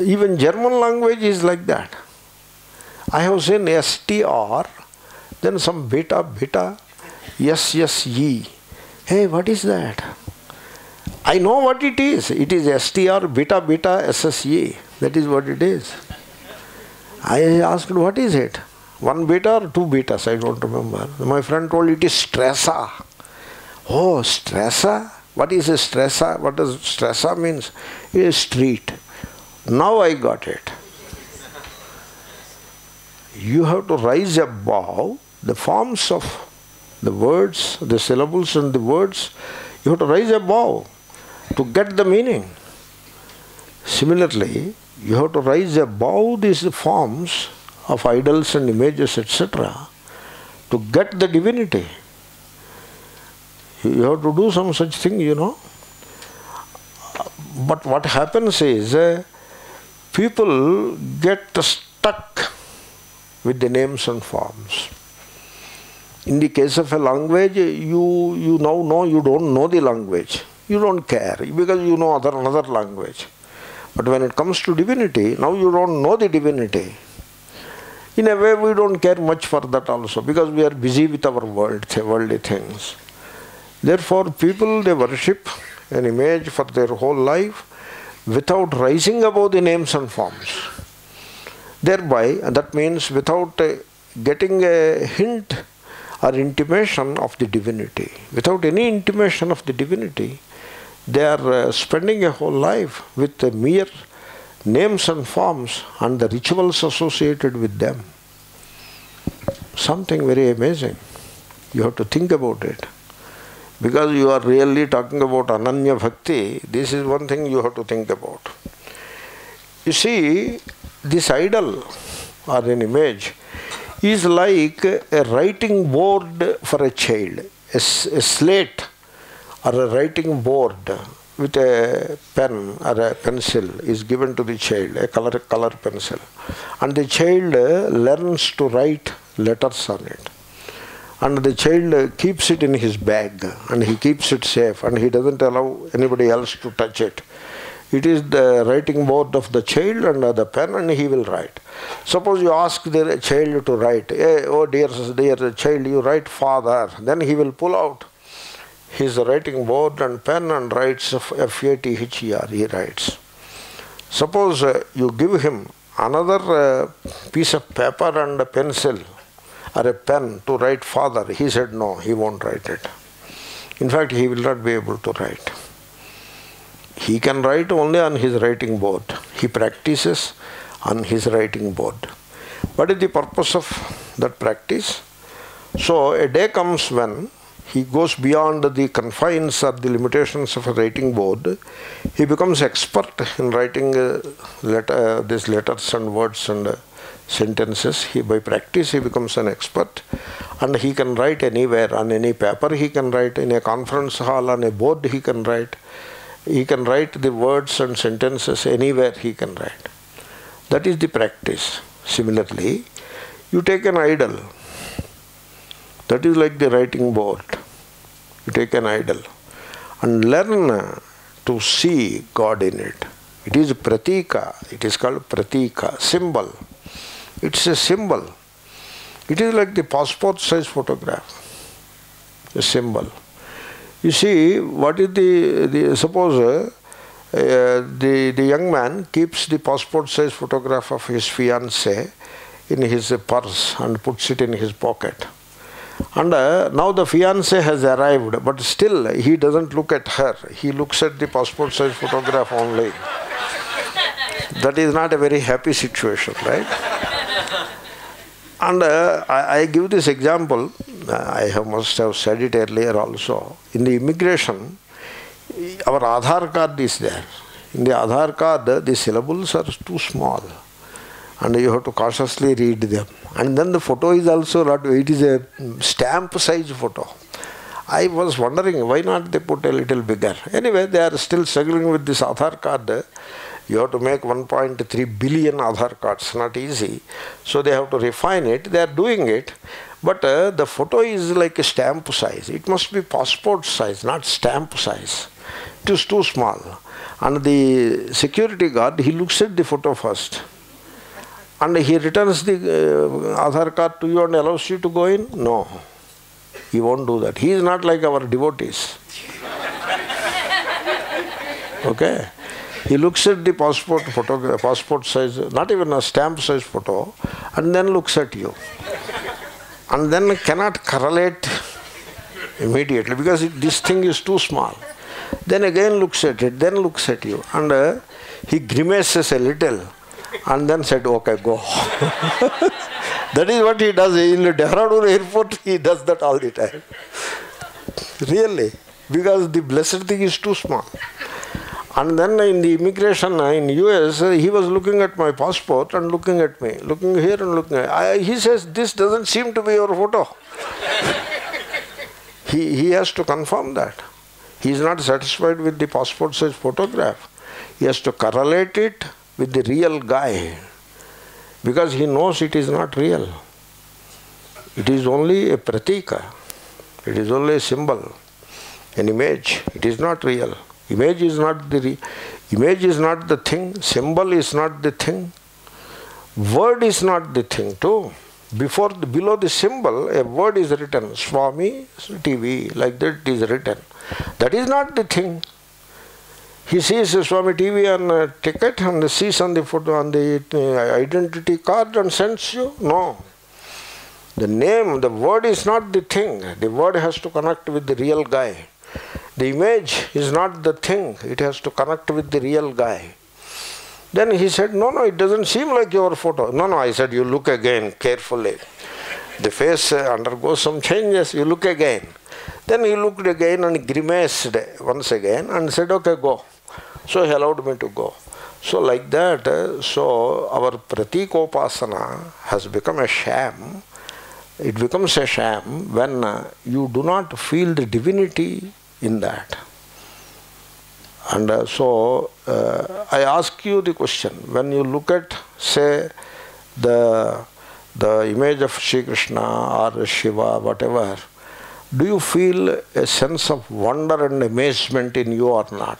Even German language is like that. I have seen STR, then some beta, SSE. Hey, what is that? I know what it is. It is STR, beta, SSE. That is what it is. I asked, what is it? 1 beta or 2 betas? I don't remember. My friend told it is stressa. Oh, stressa? What is a stressa? What does stressa means? It is street. Now I got it. You have to rise above the forms of the words, the syllables and the words. You have to rise above to get the meaning. Similarly, you have to rise above these forms of idols and images, etc., to get the divinity. You have to do some such thing, you know. But what happens is, people get stuck with the names and forms. In the case of a language, you now know you don't know the language. You don't care because you know another language. But when it comes to divinity, now you don't know the divinity. In a way, we don't care much for that also because we are busy with our worldly things. Therefore, people, they worship an image for their whole life without rising above the names and forms. Thereby, that means without getting a hint or intimation of the divinity. Without any intimation of the divinity, they are spending a whole life with the mere names and forms and the rituals associated with them. Something very amazing. You have to think about it. Because you are really talking about Ananya Bhakti, this is one thing you have to think about. You see, this idol or an image is like a writing board for a child. A slate or a writing board with a pen or a pencil is given to the child, a color pencil. And the child learns to write letters on it. And the child keeps it in his bag and he keeps it safe and he doesn't allow anybody else to touch it. It is the writing board of the child and the pen and he will write. Suppose you ask the child to write, hey, oh dear child, you write father. Then he will pull out his writing board and pen and writes F-A-T-H-E-R, he writes. Suppose you give him another piece of paper and a pencil or a pen to write father. He said no, he won't write it. In fact, he will not be able to write. He can write only on his writing board. He practices on his writing board. What is the purpose of that practice? So a day comes when he goes beyond the confines or the limitations of a writing board. He becomes expert in writing these letters and words and sentences. By practice he becomes an expert and he can write anywhere, on any paper he can write, in a conference hall, on a board he can write. He can write the words and sentences anywhere he can write. That is the practice. Similarly, you take an idol. That is like the writing board. You take an idol and learn to see God in it. It is pratika. It is called pratika, symbol. It's a symbol. It is like the passport size photograph, a symbol. You see, what is suppose the young man keeps the passport size photograph of his fiancée in his purse and puts it in his pocket. And now the fiancée has arrived, but still he doesn't look at her. He looks at the passport size photograph only. That is not a very happy situation, right? And I give this example, must have said it earlier also. In the immigration, our Aadhaar card is there. In the Aadhaar card, the syllables are too small. And you have to cautiously read them. And then the photo is also not, it is a stamp size photo. I was wondering why not they put a little bigger. Anyway, they are still struggling with this Aadhaar card. You have to make 1.3 billion Aadhaar cards, not easy. So they have to refine it. They are doing it. But the photo is like a stamp size. It must be passport size, not stamp size. It is too small. And the security guard, he looks at the photo first. And he returns the Aadhaar card to you and allows you to go in? No. He won't do that. He is not like our devotees. Okay? He looks at the passport photo, passport size, not even a stamp size photo, and then looks at you. And then cannot correlate immediately because this thing is too small. Then again looks at it, then looks at you. And he grimaces a little and then said, okay, go. That is what he does. In the Dehradun airport, he does that all the time. Really. Because the blessed thing is too small. And then in the immigration in US, he was looking at my passport and looking at me. Looking here and looking at he says, this doesn't seem to be your photo. He has to confirm that. He is not satisfied with the passport size photograph. He has to correlate it with the real guy. Because he knows it is not real. It is only a pratika. It is only a symbol, an image. It is not real. Image is not the thing. Symbol is not the thing. Word is not the thing too. Below the symbol, a word is written. Swami TV, like that it is written. That is not the thing. He sees Swami TV on a ticket and sees on the photo, on the identity card and sends you. No. The name, the word is not the thing. The word has to connect with the real guy. The image is not the thing. It has to connect with the real guy. Then he said, no, it doesn't seem like your photo. No, I said, you look again carefully. The face undergoes some changes. You look again. Then he looked again and grimaced once again and said, okay, go. So he allowed me to go. So like that, so our pratikopasana has become a sham. It becomes a sham when you do not feel the divinity in that. And I ask you the question, when you look at, say, the image of Sri Krishna or Shiva, whatever, do you feel a sense of wonder and amazement in you or not?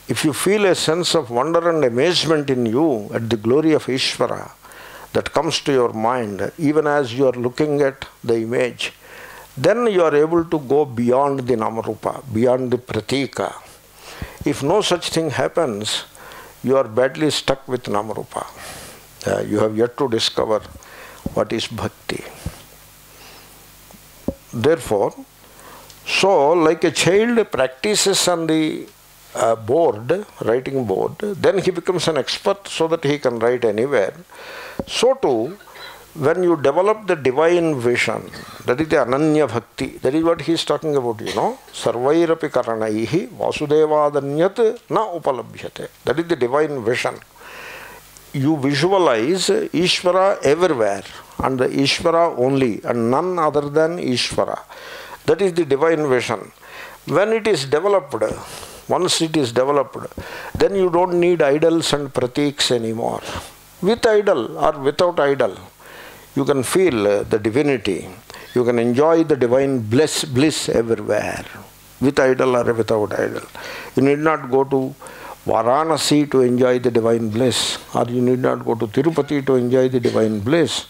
If you feel a sense of wonder and amazement in you at the glory of Ishvara that comes to your mind, even as you are looking at the image, then you are able to go beyond the Namarupa, beyond the Pratika. If no such thing happens, you are badly stuck with Namarupa. You have yet to discover what is Bhakti. Therefore, so like a child practices on the board, writing board, then he becomes an expert so that he can write anywhere. So too, when you develop the divine vision, that is the Ananya Bhakti, that is what he is talking about, Sarvairapi karanaihi vasudevadanyat na upalabhyate. That is the divine vision. You visualize Ishvara everywhere, and the Ishvara only, and none other than Ishvara. That is the divine vision. When it is developed, once it is developed, then you don't need idols and pratiks anymore. With idol or without idol, you can feel the divinity. You can enjoy the divine bliss everywhere, with idol or without idol. You need not go to Varanasi to enjoy the divine bliss, or you need not go to Tirupati to enjoy the divine bliss.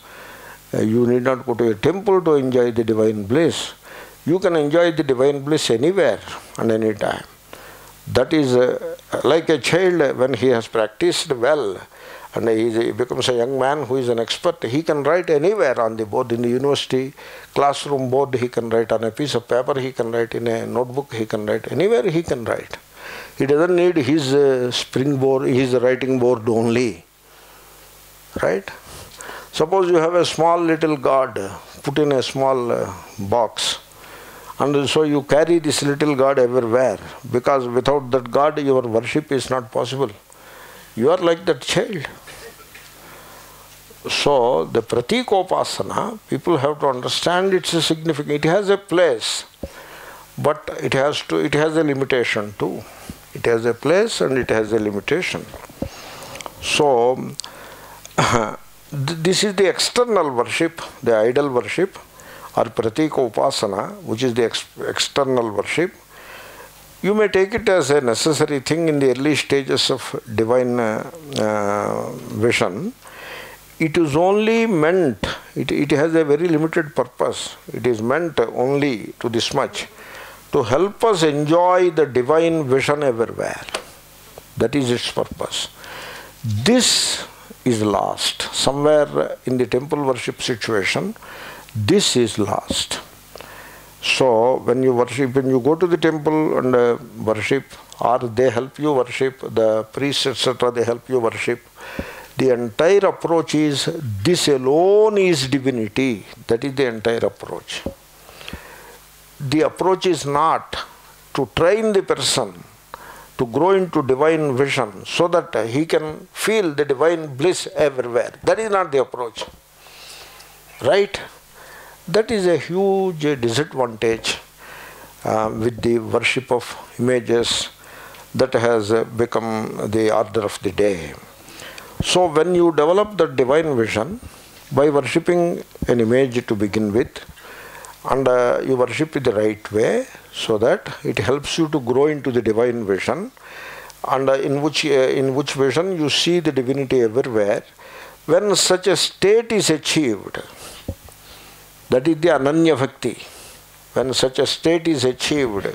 You need not go to a temple to enjoy the divine bliss. You can enjoy the divine bliss anywhere and any time. That is like a child when he has practiced well and he becomes a young man who is an expert. He can write anywhere on the board, in the university classroom board, he can write on a piece of paper, he can write in a notebook, he can write anywhere he can write. He doesn't need his springboard, his writing board only. Right? Suppose you have a small little god put in a small box, and so you carry this little god everywhere, because without that god your worship is not possible. You are like that child. So the pratikopasana, people have to understand its significance. It has a place, but it has a limitation too. It has a place and it has a limitation. So this is the external worship, the idol worship, or pratikopasana, which is the external worship. You may take it as a necessary thing in the early stages of divine vision. It is only meant, it has a very limited purpose. It is meant only to this much, to help us enjoy the divine vision everywhere. That is its purpose. This is lost. Somewhere in the temple worship situation, this is lost. So when you worship, when you go to the temple and worship, or they help you worship, the priests etc., they help you worship, the entire approach is, this alone is divinity. That is the entire approach. The approach is not to train the person to grow into divine vision so that he can feel the divine bliss everywhere. That is not the approach. Right? That is a huge disadvantage with the worship of images that has become the order of the day. So when you develop the divine vision by worshipping an image to begin with, and you worship it the right way, so that it helps you to grow into the divine vision, and in which vision you see the divinity everywhere. When such a state is achieved, that is the Ananya Bhakti. When such a state is achieved,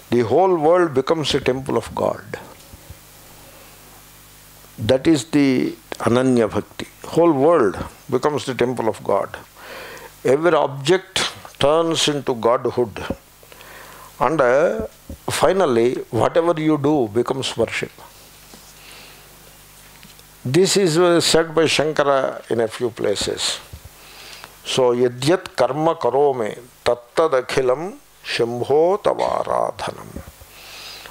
the whole world becomes a temple of God. That is the Ananya Bhakti. Whole world becomes the temple of God. Every object turns into Godhood. And finally, whatever you do becomes worship. This is said by Shankara in a few places. So, yadyat karma karome tattad akhilam shambho tavaradhanam.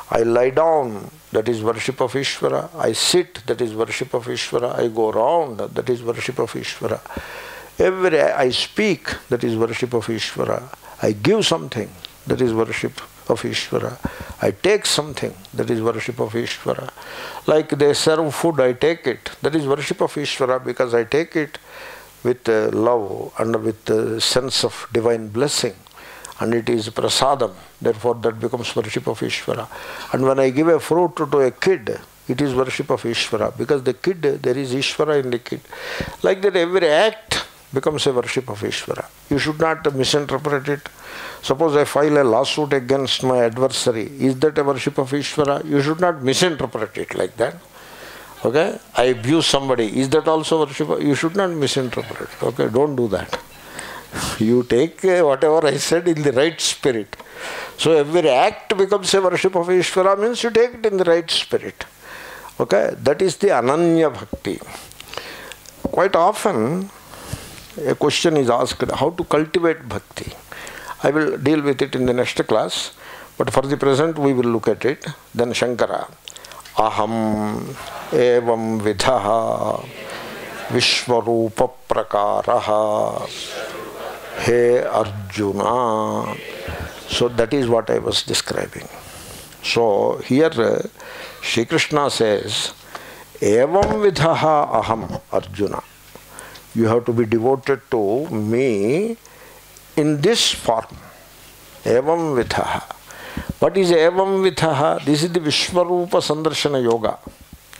I lie down, that is worship of Ishvara. I sit, that is worship of Ishvara. I go round, that is worship of Ishvara. I speak, that is worship of Ishvara. I give something, that is worship of Ishvara. I take something, that is worship of Ishvara. Like they serve food, I take it, that is worship of Ishvara, because I take it with love and with the sense of divine blessing. And it is prasadam, therefore that becomes worship of Ishvara. And when I give a fruit to a kid, it is worship of Ishvara, because the kid, there is Ishvara in the kid. Like that, every act becomes a worship of Ishvara. You should not misinterpret it. Suppose I file a lawsuit against my adversary, is that a worship of Ishvara? You should not misinterpret it like that. Okay? I abuse somebody, is that also worship? You should not misinterpret. Okay? Don't do that. You take whatever I said in the right spirit. So every act becomes a worship of Ishvara, means you take it in the right spirit. Okay? That is the Ananya Bhakti. Quite often, a question is asked, how to cultivate Bhakti. I will deal with it in the next class, but for the present we will look at it. Then Shankara, Aham evam vidhaha vishwarupa prakaraha he Arjuna. So that is what I was describing. So here Shri Krishna says, evam vidhaha aham Arjuna. You have to be devoted to me in this form. Evam vidhaha. What is evam vidhaha? This is the Vishwarupa Sandarshana Yoga.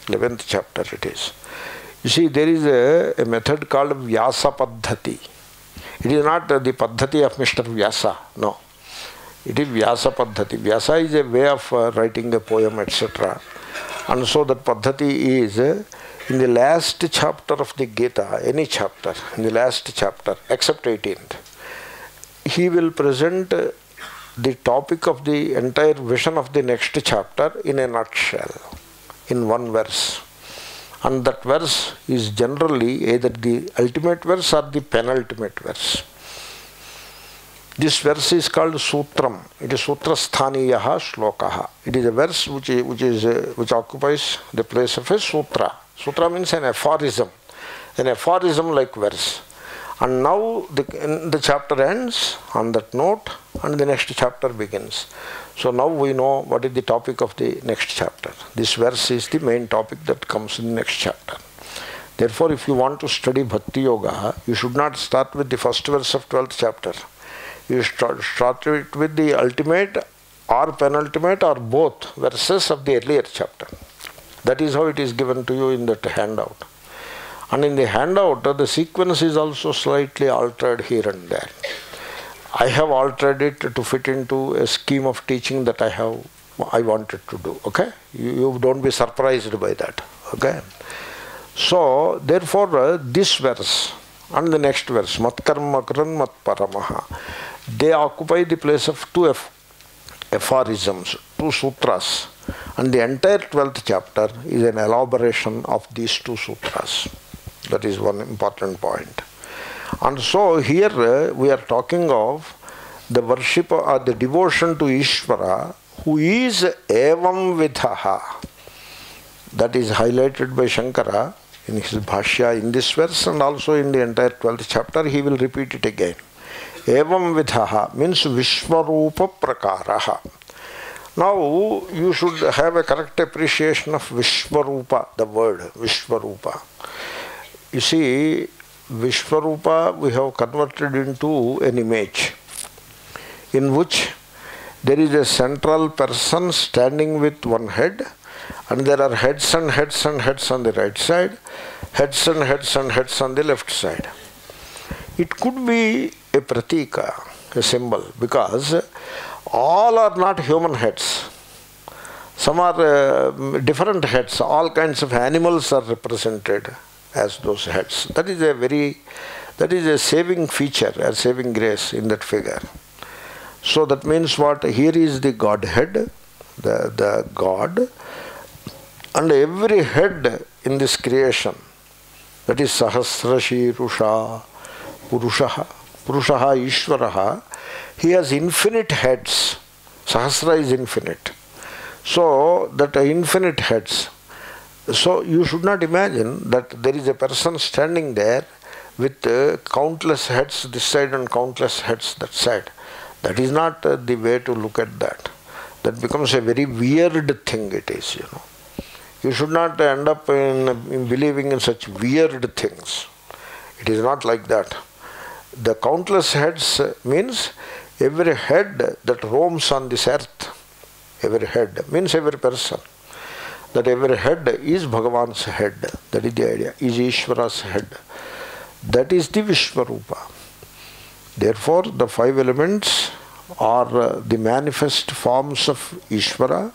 11th chapter it is. You see, there is a method called Vyasa Paddhati. It is not the Paddhati of Mr. Vyasa. No. It is Vyasa Paddhati. Vyasa is a way of writing a poem, etc. And so that Paddhati is in the last chapter of the Gita, any chapter, in the last chapter, except 18th, he will present the topic of the entire vision of the next chapter in a nutshell, in one verse. And that verse is generally either the ultimate verse or the penultimate verse. This verse is called Sutram. It is Sutrasthaniyaha Shlokaha. It is a verse which occupies the place of a sutra. Sutra means an aphorism like verse. And now the chapter ends on that note, and the next chapter begins. So now we know what is the topic of the next chapter. This verse is the main topic that comes in the next chapter. Therefore, if you want to study Bhakti Yoga, you should not start with the first verse of 12th chapter. You start it with the ultimate or penultimate or both verses of the earlier chapter. That is how it is given to you in that handout. And in the handout, the sequence is also slightly altered here and there. I have altered it to fit into a scheme of teaching that I wanted to do. Okay? You don't be surprised by that. Okay? So, therefore, this verse and the next verse, Matkarma Karan Mat Paramaha, they occupy the place of two aphorisms, two sutras. And the entire 12th chapter is an elaboration of these two sutras. That is one important point. And so here we are talking of the worship or the devotion to Ishvara, who is evam vidhaha. That is highlighted by Shankara in his Bhashya in this verse and also in the entire 12th chapter. He will repeat it again. Evam vidhaha means Vishwarupa Prakaraha. Now you should have a correct appreciation of Vishwarupa, the word Vishwarupa. You see, Vishwarupa we have converted into an image in which there is a central person standing with one head, and there are heads and heads and heads on the right side, heads and heads and heads on the left side. It could be a pratika, a symbol, because all are not human heads. Some are different heads. All kinds of animals are represented as those heads. That is a saving feature, a saving grace in that figure. So that means what? Here is the Godhead, the God, and every head in this creation, that is Sahasra Shirusha, Purushaha, Ishvaraha, he has infinite heads. Sahasra is infinite. So that infinite heads. So you should not imagine that there is a person standing there with countless heads this side and countless heads that side. That is not the way to look at that. That becomes a very weird thing it is, you know. You should not end up in believing in such weird things. It is not like that. The countless heads means every head that roams on this earth. Every head means every person. That every head is Bhagavan's head. That is the idea. Is Ishvara's head. That is the Vishwarupa. Therefore, the five elements are the manifest forms of Ishvara,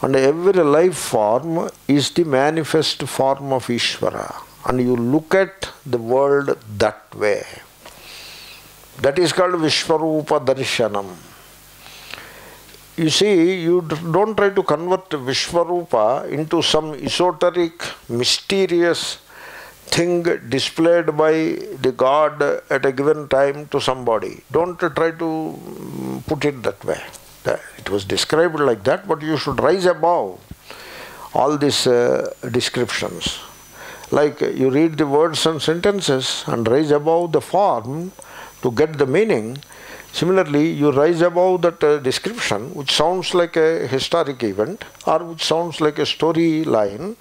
and every life form is the manifest form of Ishvara. And you look at the world that way. That is called Vishwarupa Darshanam. You see, you don't try to convert Vishwarupa into some esoteric, mysterious thing displayed by the God at a given time to somebody. Don't try to put it that way. It was described like that, but you should rise above all these descriptions. Like you read the words and sentences and rise above the form to get the meaning. Similarly, you rise above that description, which sounds like a historic event or which sounds like a storyline,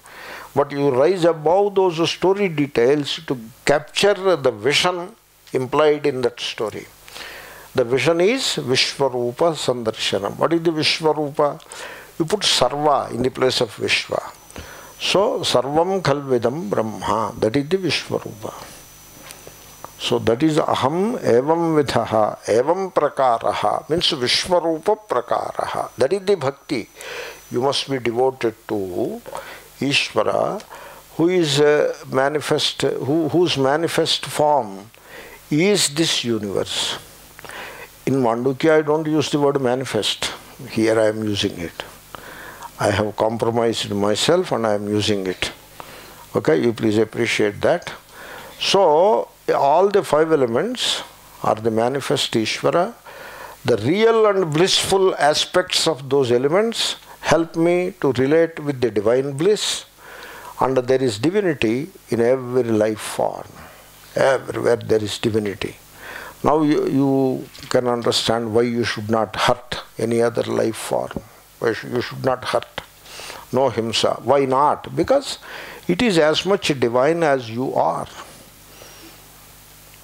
but you rise above those story details to capture the vision implied in that story. The vision is Vishwarupa Sandarshanam. What is the Vishwarupa? You put Sarva in the place of Vishwa. So, Sarvam Khalvidam Brahma. That is the Vishwarupa. So, that is Aham Evam Vidhaha, Evam Prakaraha, means Vishwarupa Prakaraha. That is the Bhakti. You must be devoted to Ishvara, who is manifest, whose manifest form is this universe. In Mandukya, I don't use the word manifest. Here I am using it. I have compromised myself and I am using it. Okay, you please appreciate that. So, all the five elements are the manifest Ishvara. The real and blissful aspects of those elements help me to relate with the divine bliss, and there is divinity in every life form. Everywhere there is divinity. Now you can understand why you should not hurt any other life form. Why you should not hurt. No himsa. Why not? Because it is as much divine as you are.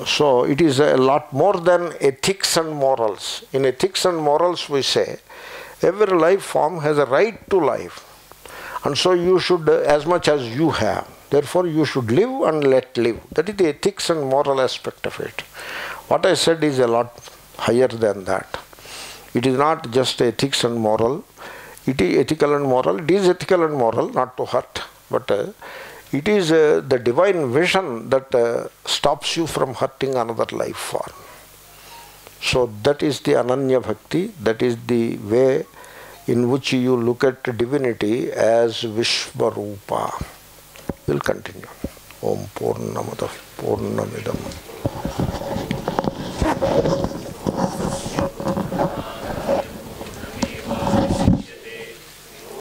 So it is a lot more than ethics and morals. In ethics and morals we say Every life form has a right to life. And so you should, as much as you have, therefore you should live and let live. That is the ethics and moral aspect of it. What I said is a lot higher than that. It is not just ethics and moral. It is ethical and moral. It is ethical and moral, not to hurt. But it is the divine vision that stops you from hurting another life form. So that is the Ananya Bhakti. That is the way in which you look at divinity as Vishvarupa. We'll continue. Om Purnamadav Purnamidam